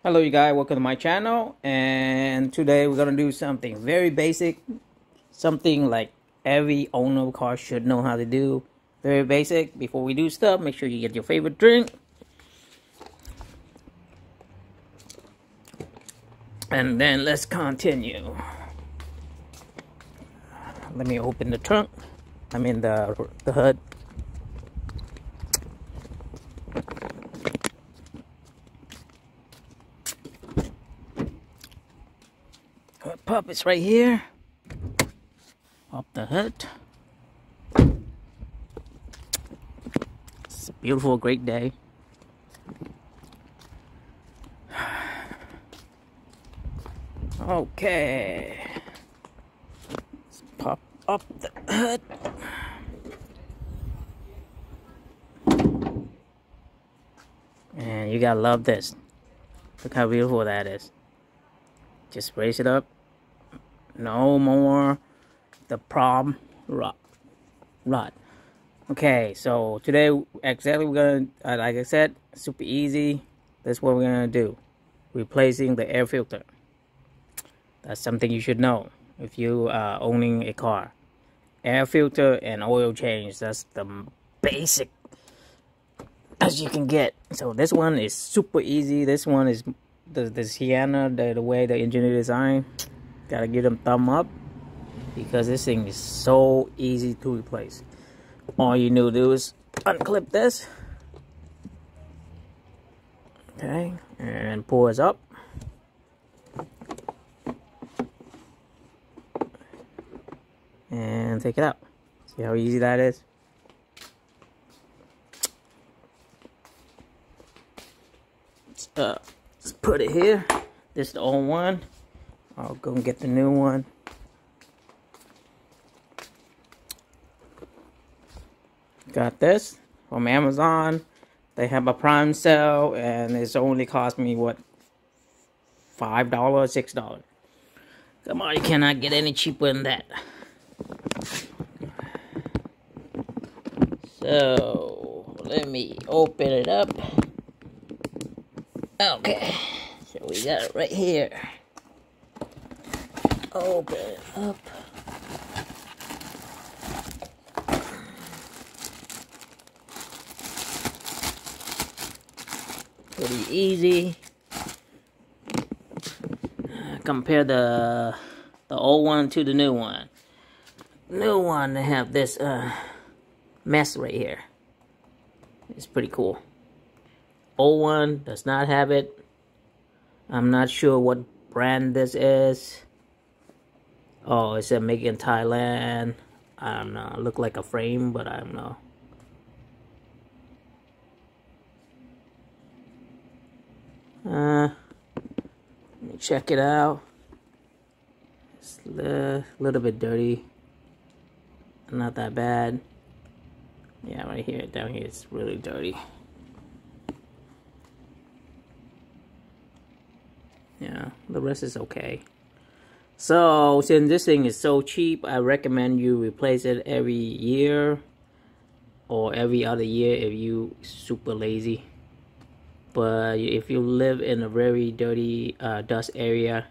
Hello you guys, welcome to my channel, and today we're gonna do something very basic, something like every owner of car should know how to do. Very basic. Before we do stuff, make sure you get your favorite drink, and then let's continue. Let me open the trunk. I'm in the hood. Pup is right here. Up the hood. It's a beautiful, great day. Okay. Let's pop up the hood. And you gotta love this. Look how beautiful that is. Just raise it up. No more the prom rod. Okay, so today exactly we're gonna, like I said, super easy. That's what we're gonna do. Replacing the air filter. That's something you should know if you are owning a car. Air filter and oil change. That's the basic as you can get. So this one is super easy. This one is the Sienna, the way the engineer designed. Gotta give them thumb up because this thing is so easy to replace. All you need to do is unclip this, okay, and pull it up, and take it out. See how easy that is? Let's put it here. This is the old one. I'll go and get the new one. Got this from Amazon. They have a Prime sale, and it's only cost me what, $5, $6. Come on, you cannot get any cheaper than that. So let me open it up. Okay, so we got it right here. Open it up. Pretty easy. Compare the old one to the new one. New one, they have this mess right here. It's pretty cool. Old one does not have it. I'm not sure what brand this is. Oh, it said made in Thailand. I don't know. It looked like a frame, but I don't know. Let me check it out. It's a little bit dirty. Not that bad. Yeah, right here, down here, it's really dirty. Yeah, the rest is okay. So since this thing is so cheap, I recommend you replace it every year or every other year if you super lazy. But if you live in a very dirty dust area,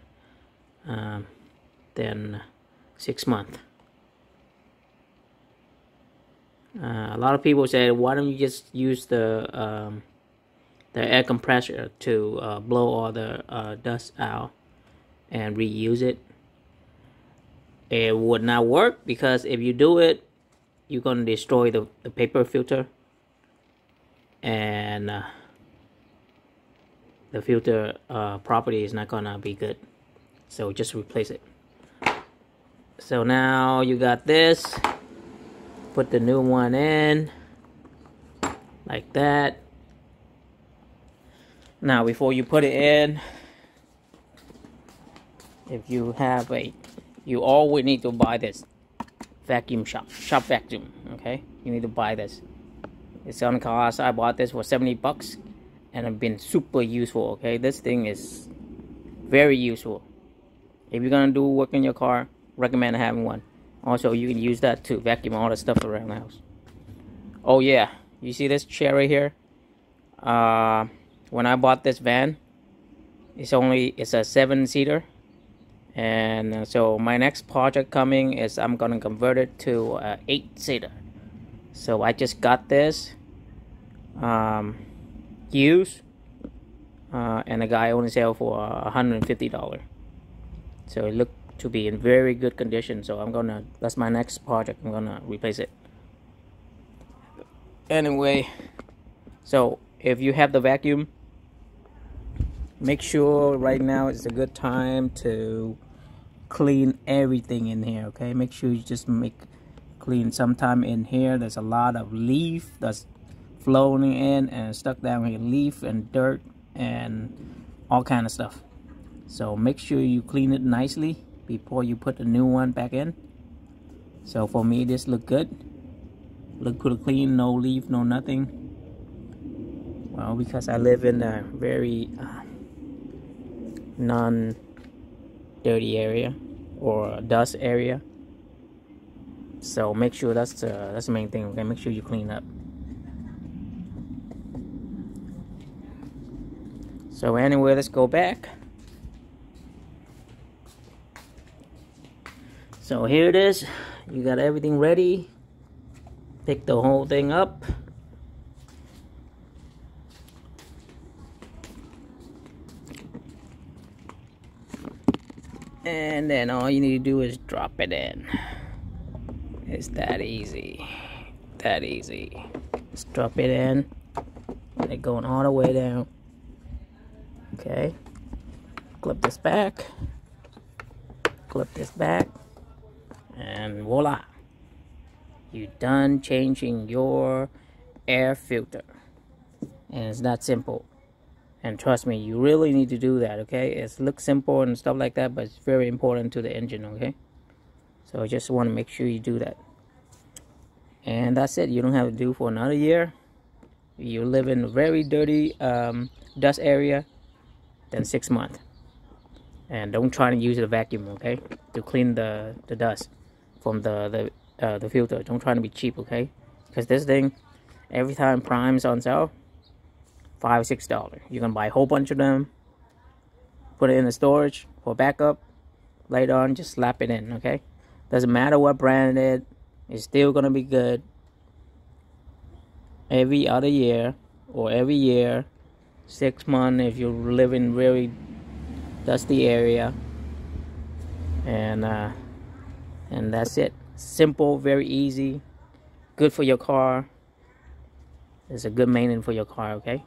then 6 months. A lot of people say, why don't you just use the air compressor to blow all the dust out and reuse it? It would not work, because if you do it, you're going to destroy the paper filter, and the filter property is not going to be good. So just replace it. So now you got this. Put the new one in like that. Now before you put it in, if you have you always need to buy this vacuum shop vacuum. Okay, you need to buy this. It's on cost. I bought this for 70 bucks, and it's been super useful. Okay, this thing is very useful. If you're gonna do work in your car, recommend having one. Also, you can use that to vacuum all the stuff around the house. Oh yeah, you see this chair right here? When I bought this van, It's a 7-seater. And so my next project coming is I'm gonna convert it to 8-seater. So I just got this used, and the guy only sell for $150. So it looked to be in very good condition. So that's my next project. I'm gonna replace it. Anyway, so if you have the vacuum, make sure right now is a good time to clean everything in here. Okay, make sure you just clean. Sometime in here there's a lot of leaf that's floating in and stuck down here, leaf and dirt and all kind of stuff. So make sure you clean it nicely before you put the new one back in. So for me, this look good, look pretty clean, no leaf, no nothing. Well, because I live in a very non-dirty area or dust area, so make sure that's the main thing. Okay, make sure you clean up. So anyway, let's go back. So here it is. You got everything ready. Pick the whole thing up. And then all you need to do is drop it in. It's that easy. That easy. Just drop it in. And it going all the way down. Okay. Clip this back. Clip this back. And voila. You're done changing your air filter. And it's that simple. And trust me, you really need to do that, okay? It looks simple and stuff like that, but it's very important to the engine, okay? So I just want to make sure you do that. And that's it. You don't have to do for another year. You live in a very dirty dust area, then 6 months. And don't try to use the vacuum, okay? To clean the dust from the filter. Don't try to be cheap, okay? Because this thing, every time Prime's on sale, $5 or $6. You can buy a whole bunch of them, put it in the storage for backup. Later on, just slap it in, okay? Doesn't matter what brand it is, it's still gonna be good. Every other year or every year, 6 months if you live in very dusty area, and that's it. Simple, very easy, good for your car. It's a good maintenance for your car, okay?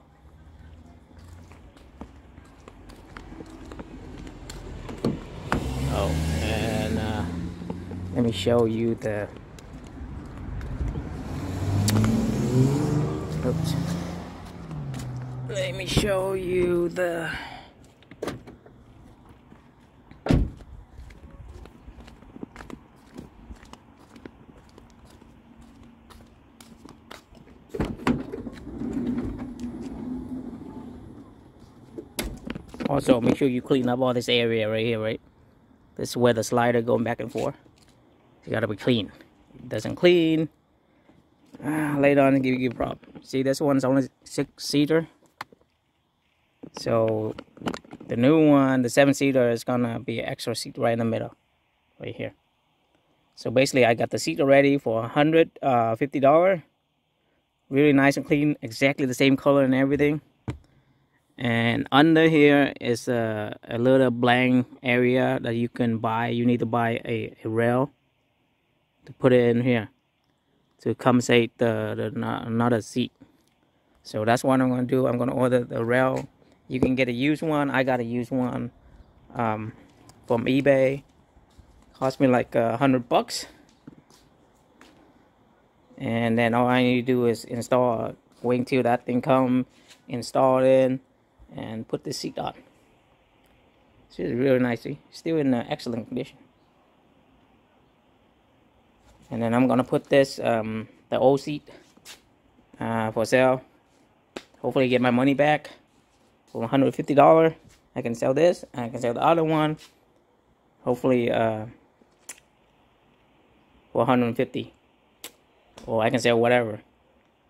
Oh, and let me show you the. Oops. Let me show you the. Also, make sure you clean up all this area right here, right? This is where the slider going back and forth. You gotta be clean. It doesn't clean. Later on, give you a problem. See, this one's only 6-seater. So the new one, the 7-seater, is gonna be an extra seat right in the middle, right here. So basically, I got the seat already for $150. Really nice and clean, exactly the same color and everything. And under here is a little blank area that you can buy. You need to buy a rail to put it in here to compensate another seat. So that's what I'm going to do. I'm going to order the rail. You can get a used one. I got a used one from eBay. Cost me like $100. And then all I need to do is install. Wait until that thing come, install it in, and put the seat on. This is really nice. Still in excellent condition. And then I'm gonna put this the old seat for sale. Hopefully get my money back for $150. I can sell this. I can sell the other one. Hopefully for $150. Or I can sell whatever.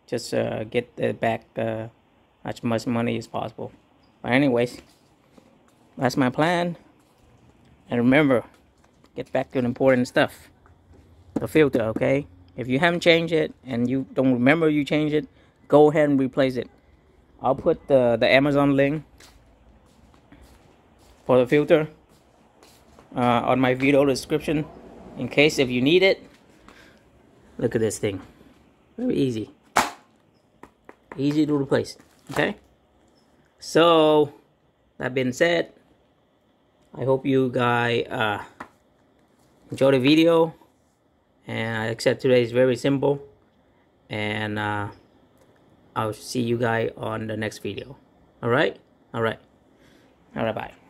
Just get it back as much money as possible. But anyways, that's my plan. And remember, get back to the important stuff. The filter, okay? If you haven't changed it and you don't remember you changed it, go ahead and replace it. I'll put the Amazon link for the filter on my video description in case if you need it. Look at this thing. Very easy. Easy to replace. Okay? So, that being said, I hope you guys enjoy the video. And like I said, today is very simple. And I'll see you guys on the next video. Alright? Alright. Alright, bye.